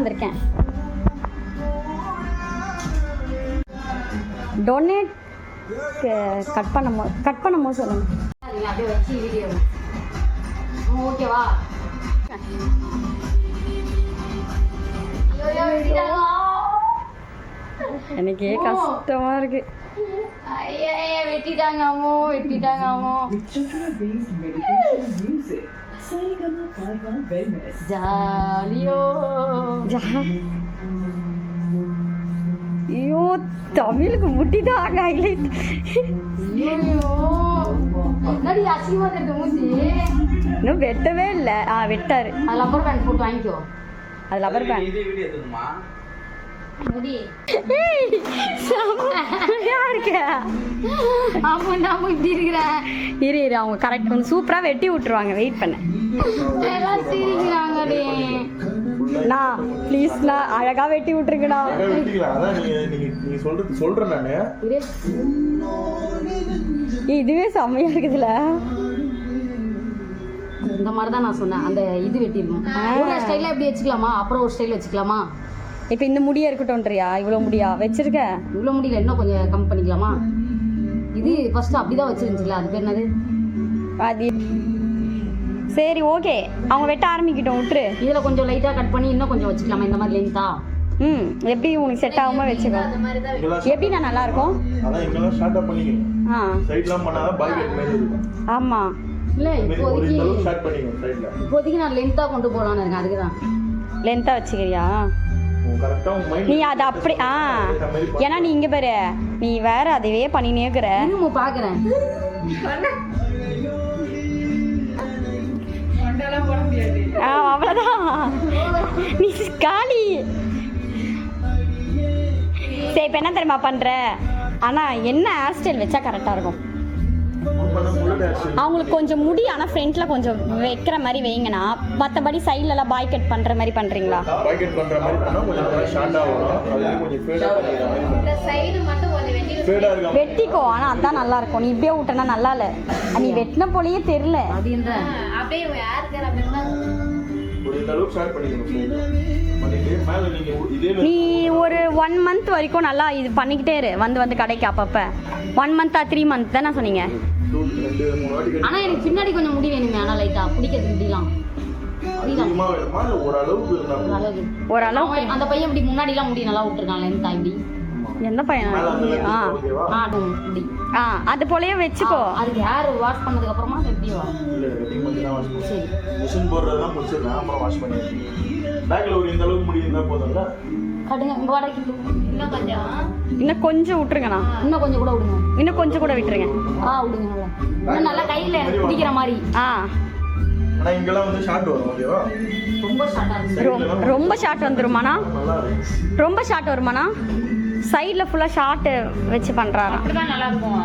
வந்திருக்கேன். Donate cut பண்ணும்போது சொல்லுங்க. அப்படியே வச்சு வீடியோ ஓகேவா? எனக்கே கஷ்டமா இருக்கு. வெட்டிட்டாங்க அம்மோ, வெட்டிட்டாங்க அம்மோ. ஜாலியோ ஐயோ, தமிழுக்கு முட்டிதான் ஹைலைட். இன்னும் வெட்டவே இல்லை. வெட்டாரு. அது லப்பர் பேண்ட் போட்டு வாங்கிக்கோ. அது லப்பர் பேண்ட். அவங்க கரெக்ட் சூப்பரா வெட்டி விட்டுருவாங்க. வெயிட் பண்ண ப்ளீஸ்ண்ணா, அழகா வெட்டி விட்டுருங்கண்ணா. இதுவே செம்மையா இருக்குதுல. இந்த மாதிரிதான் நான் சொன்னேன். அந்த இது வெட்டிடணும். ஒரு ஸ்டைல எப்படி வச்சுக்கலாமா, அப்புறம் ஒரு ஸ்டைல் வச்சுக்கலாமா? இப்போ இந்த முடியா இருக்கட்டும்ன்றியா? இவ்வளோ முடியா வச்சிருக்க? இவ்வளோ முடியல, இன்னும் கொஞ்சம் கம்மி பண்ணிக்கலாமா? இது ஃபர்ஸ்ட் அப்படிதான் வச்சிருந்துச்சுல, அது பேர் என்னது? அது சரி ஓகே, அவங்க வெட்ட ஆரம்பிக்கிட்டோம், விட்டுரு. இதில் கொஞ்சம் லைட்டாக கட் பண்ணி இன்னும் கொஞ்சம் வச்சுக்கலாமா? இந்த மாதிரி லென்த்தா எப்படி உனக்கு செட் ஆகுமா வச்சுக்கோ. எப்படி நான் நல்லா இருக்கும். ஆமா இல்லை, இப்போதைக்கு நான் லென்த்தாக கொண்டு போகலான்னு இருக்கேன். அதுக்கு தான் லென்த்தாக வச்சுக்கிறியா நீ? அது அப்படி ஏன்னா நீ இங்கே பாரு, நீ வேற அதுவே பண்ணினே இருக்கிற. பார்க்குறேன். அவ்வளோதான், நீ காலி. சரி, இப்போ என்ன தெரியுமா பண்ற? ஆனால் என்ன ஹேர் ஸ்டைல் வச்சா கரெக்டாக இருக்கும்? அவங்களுக்கு கொஞ்சம் முடி ஆனால் ஃப்ரண்ட்ல கொஞ்சம் வைக்கிற மாதிரி வைங்கண்ணா. மற்றபடி சைட்லலாம் பாய் கட் பண்ணுற மாதிரி பண்ணுறீங்களா? வெட்டிக்கோ, ஆனால் அதான் நல்லா இருக்கும். நீ இப்படியே விட்டனா நல்லா இல்லை. நீ வெட்டின போலயே தெரியல. நீ ஒரு 1 month வரைக்கும் நல்லா இது பண்ணிக்கிட்டே இரு. வந்து கடைக்கு அப்பப்ப 1 month 3 month தானே சொன்னீங்க? ஆனா எனக்கு பின்னாடி கொஞ்சம் முடி வேணுமே. ஆனா லைட்டா பிடிக்கிறது முடியலாம். ஓரளவுக்கு அந்த பையன் இப்படி முன்னாடி எல்லாம் முடி நல்லா விட்டுருக்கான். லென்த்தா இப்படி. எந்த பையன்? அது போலயே வச்சுக்கோ. அதுக்கு ஹேர் வாஷ் பண்ணதுக்கு அப்புறமா எப்படி வரும்? இன்னும் கொஞ்சம் விட்டுருங்கண்ணா. இன்னும் கொஞ்சம் கூட விடுங்க. இன்னும் கொஞ்சம் கூட விட்டுருங்க. விடுங்க நல்லா. நல்லா கையில பிடிக்கிற மாதிரி. ரொம்ப ஷார்ட் வந்துருமாண்ணா? ரொம்ப ஷார்ட் வருமாண்ணா? சைடில் ஃபுல்லாக ஷார்ட்டு வச்சு பண்ணுறாங்க. அப்படிதான் நல்லா இருக்கும்.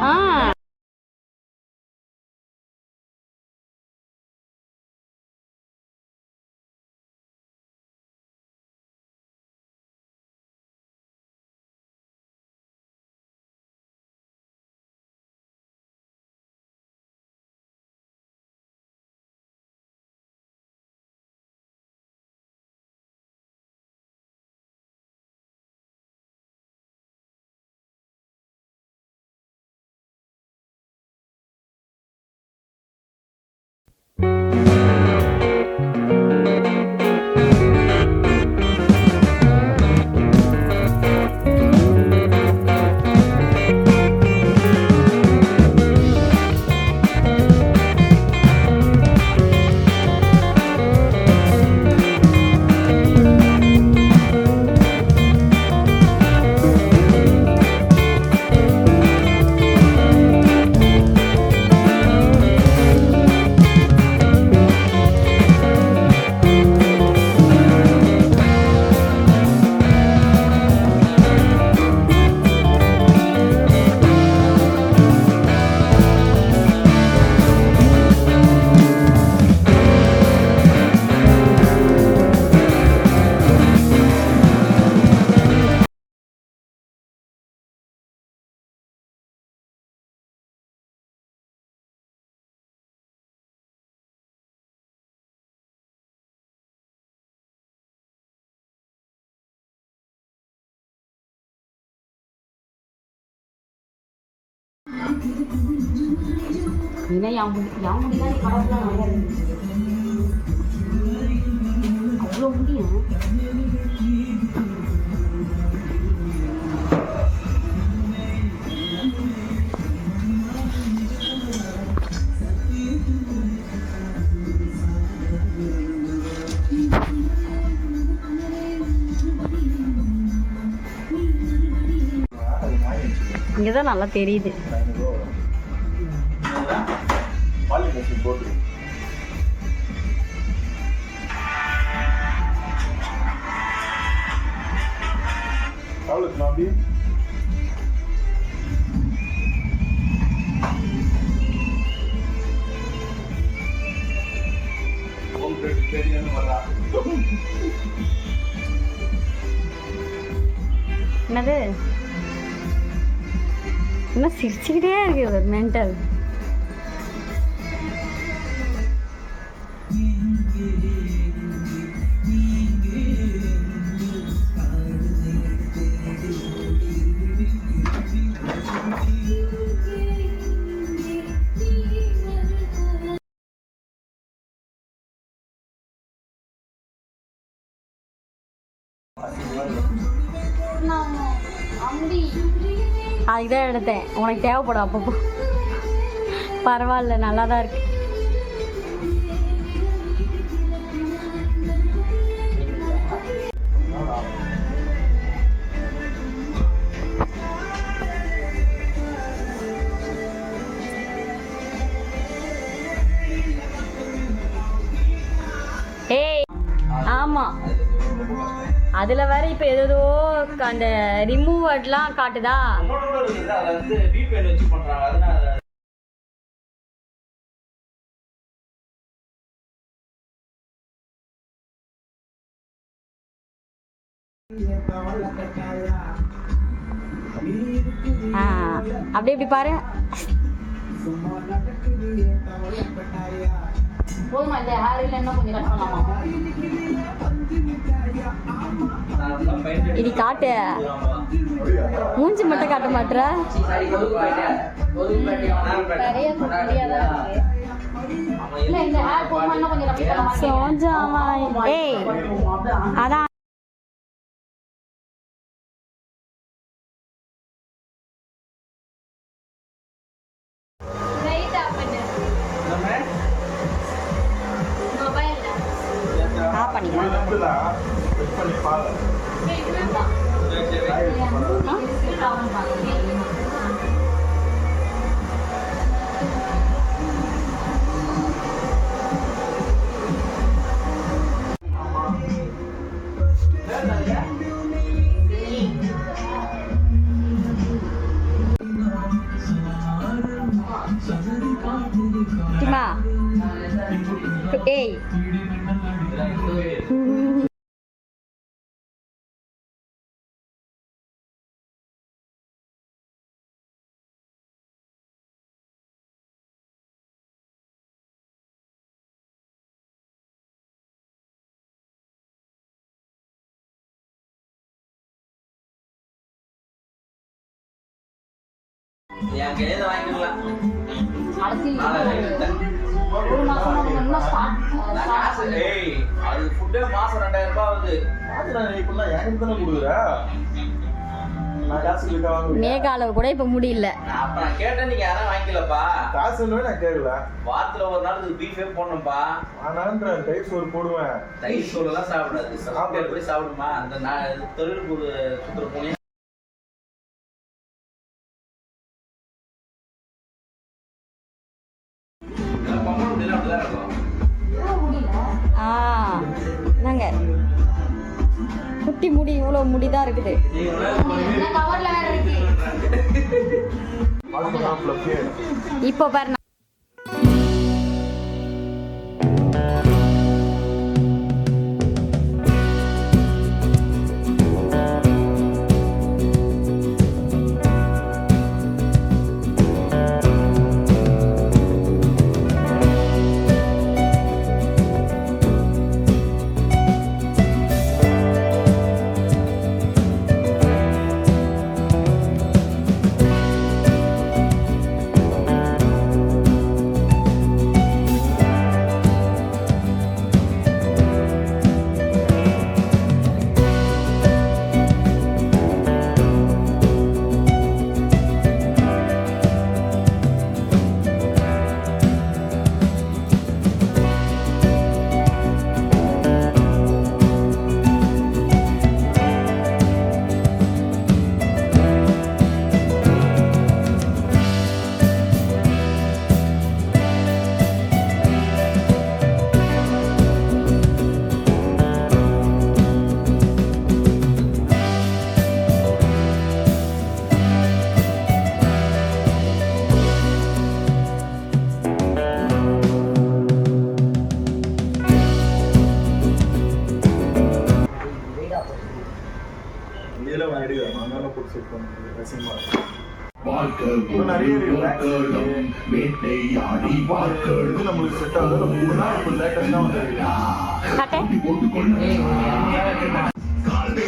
ஏன்னா என் முடி தான் கடவுளாக நிறையா இருக்கு. அவ்வளோ முடியும். இங்கே தான் நல்லா தெரியுது. என்னது என்ன சிரிச்சுக்கிட்டே இருக்கு ஒரு மென்டல். அதுதான் எடுத்தேன். உனக்கு தேவைப்படும் அப்பப்போ. பரவாயில்ல, நல்லா தான் இருக்கு. ஏய் ஆமாம், அதில் வேற இப்போ ஏதோ அந்த ரிமூவர்லாம் காட்டுதா. அப்படி இப்படி பாரு. போதுமா இந்த ஹேரில் என்ன கொஞ்சம் கட் பண்ணலாமா? இது காட்டு, மூஞ்சி மட்டும் காட்ட மாட்டேற. ஏய் அதான் ஏய் ஒரு மாசம் மேகால கூட இப்ப முடியல. கேட்டேன், நீங்க யாரும் வாங்கிக்கலப்பா. காசு நான் கேட்கல. வாரத்துல ஒரு நாள் பீஃபே போடணும்பா. ஆனான்ற தயிர் சோறு போடுவேன். தயிர் சோறு எல்லாம் சாப்பிடாது. சாப்பிட்டு போய் சாப்பிடுமா. அந்த தொழிலுக்கு ஒரு சுத்துற போனே. குட்டி முடி இவ்வளோ முடிதான் இருக்குது. இப்போ பாரு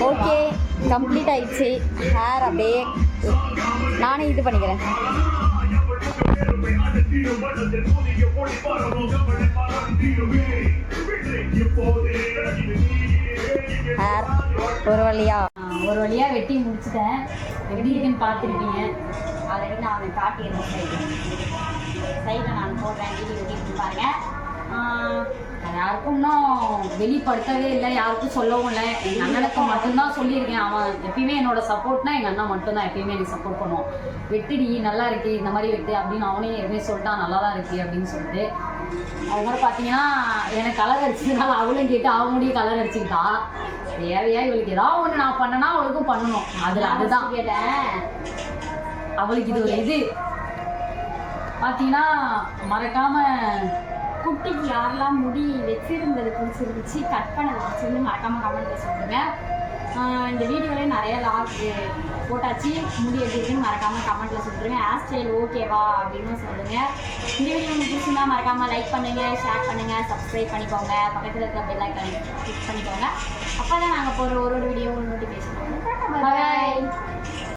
ஓகே, கம்ப்ளீட் ஆயிடுச்சு. ஹேர் அப்படியே நானே இது பண்ணிக்கிறேன். ஹேர் ஒரு வழியாக வெட்டி முடிச்சுட்டேன். எப்படி இருக்குன்னு பார்த்துருப்பீங்க. ஆல்ரெடி நான் அதை காட்டியிருந்தேன். சைடில் நான் போடுறேன், வீடியோ எப்படி பாருங்க. யாருக்கும் இன்னும் வெளிப்படுத்தவே இல்லை, யாருக்கும் சொல்லவும் இல்லை. எங்கள் அண்ணனுக்கு மட்டும்தான் சொல்லியிருக்கேன். அவன் எப்பயுமே என்னோட சப்போர்ட்னா எங்கள் அண்ணன் மட்டும்தான் எப்பயுமே எனக்கு சப்போர்ட் பண்ணுவோம். வெட்டுடி நல்லா இருக்கு, இந்த மாதிரி வெட்டு அப்படின்னு அவனே எதுவுமே சொல்லிட்டான், நல்லா தான் இருக்கு அப்படின்னு சொல்லிட்டு. அது மாதிரி பார்த்தீங்கன்னா எனக்கு கலர் அடிச்சதுனால அவளும் கேட்டு அவங்களுடைய கலர் அடிச்சுக்கிட்டா. தேவையா இவளுக்கு ஏதாவது ஒன்று நான் பண்ணனா அவளுக்கும் பண்ணணும். அதுதான் கேட்டேன். அவளுக்கு இது ஒரு இது பார்த்தீங்கன்னா மறக்காம குட்டிக்கு யாரெல்லாம் முடி வச்சிருந்தது பிடிச்சிருந்துச்சு, கட் பண்ணது பிடிச்சிருந்து மறக்காமல் கமெண்ட்டில் சொல்லுங்க. இந்த வீடியோவிலே நிறைய லாக் போட்டாச்சு. முடி எப்படி இருக்குன்னு மறக்காமல் கமெண்ட்டில் சொல்லுங்கள். ஹேர் ஸ்டைல் ஓகேவா அப்படின்னு சொல்லுங்கள். இந்த வீடியோ உங்களுக்கு பிடிச்சிருந்தா மறக்காமல் லைக் பண்ணுங்கள், ஷேர் பண்ணுங்கள், சப்ஸ்கிரைப் பண்ணிக்கோங்க. பக்கத்தில் இருக்க பெல் ஐக்கானை கிளிக் பண்ணிக்கோங்க. அப்போ தான் நாங்கள் போடுற ஒரு வீடியோ நோட்டிஃபிகேஷன். பாய்.